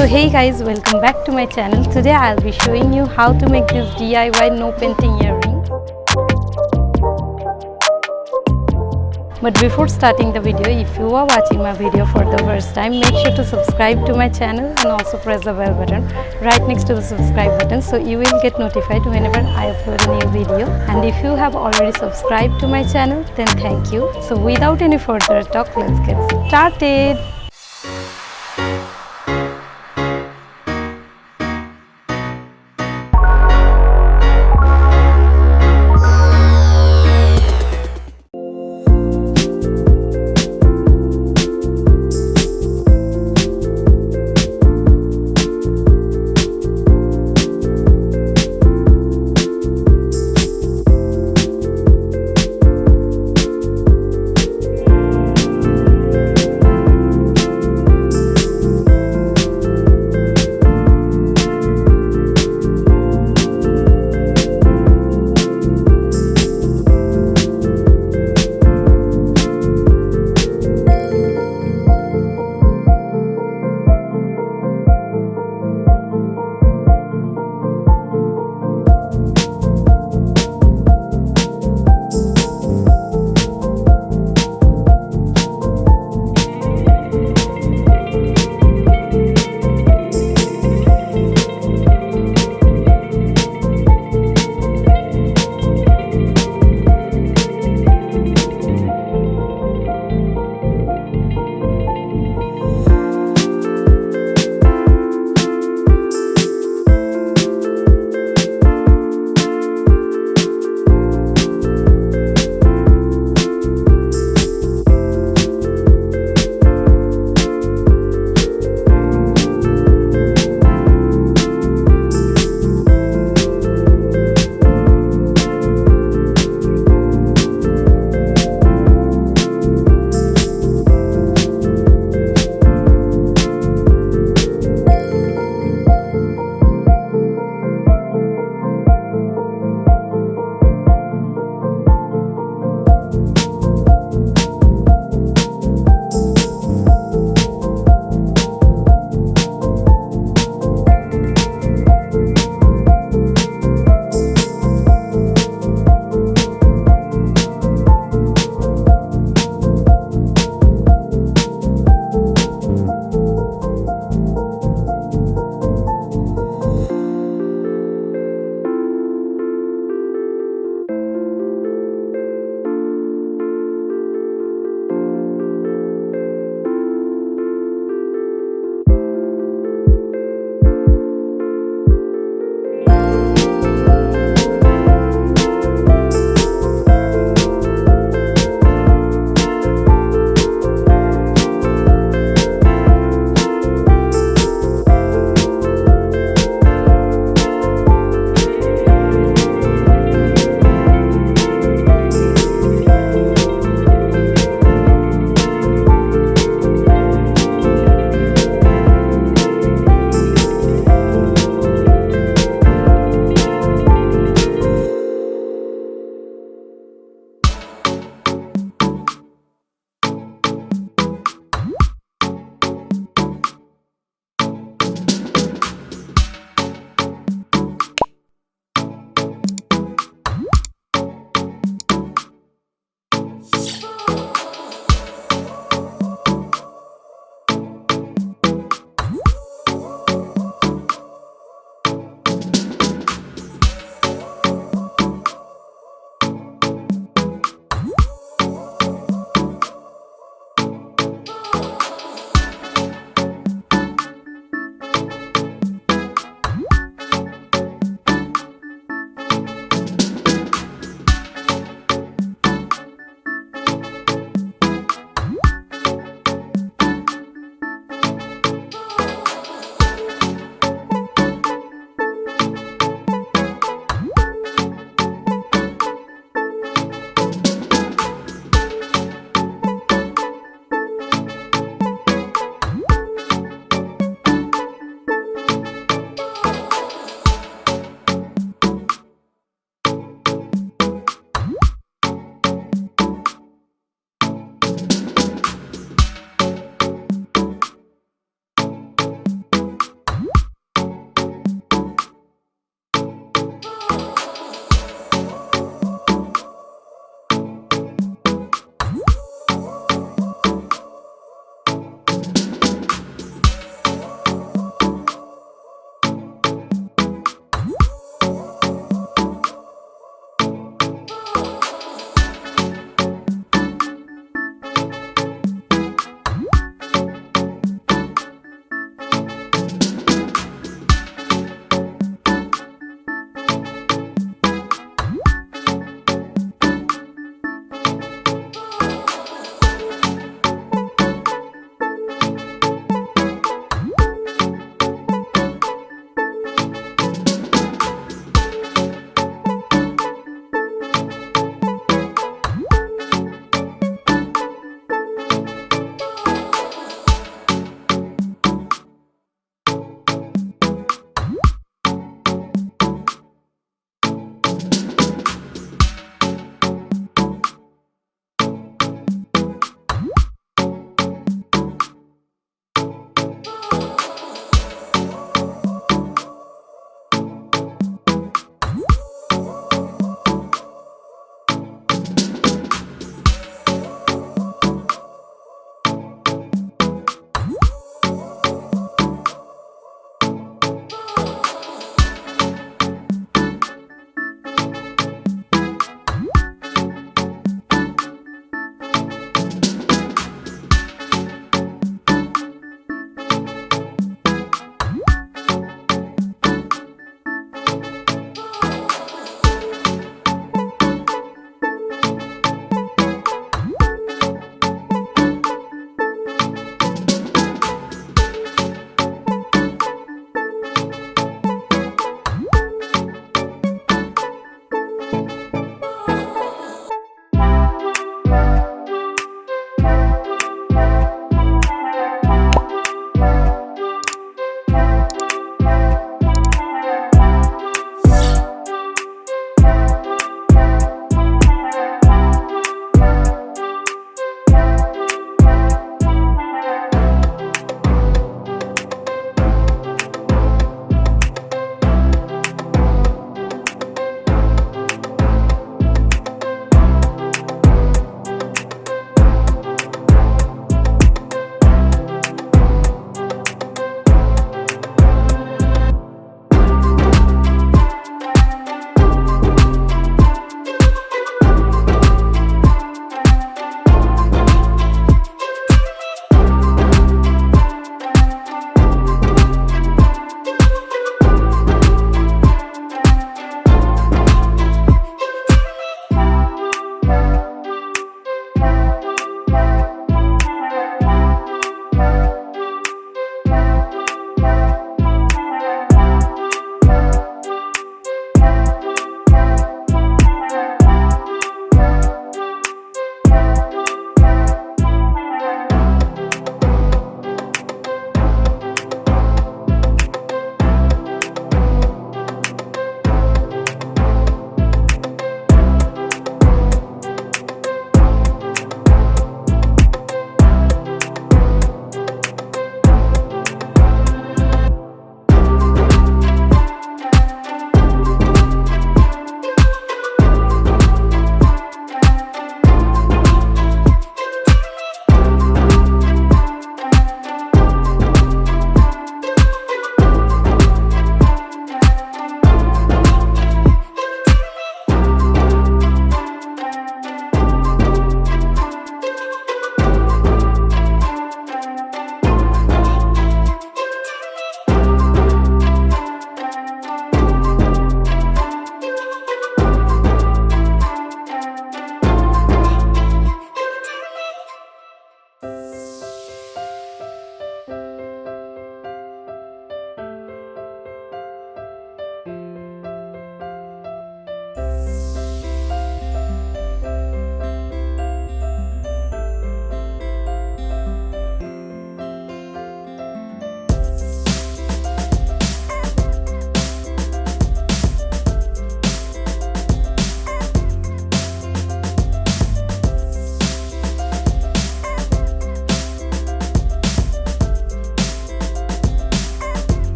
So hey guys, welcome back to my channel. Today I'll be showing you how to make this DIY no painting earring. But before starting the video, if you are watching my video for the first time, make sure to subscribe to my channel and also press the bell button right next to the subscribe button so you will get notified whenever I upload a new video. And if you have already subscribed to my channel, then thank you. So without any further talk, let's get started.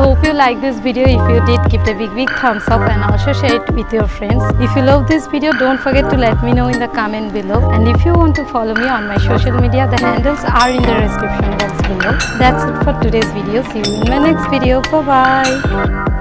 hope you like this video. If you did, give it a big thumbs up and also share it with your friends. If you love this video, don't forget to let me know in the comment below. And if you want to follow me on my social media, the handles are in the description box below. That's it for today's video. See you in my next video. Bye bye.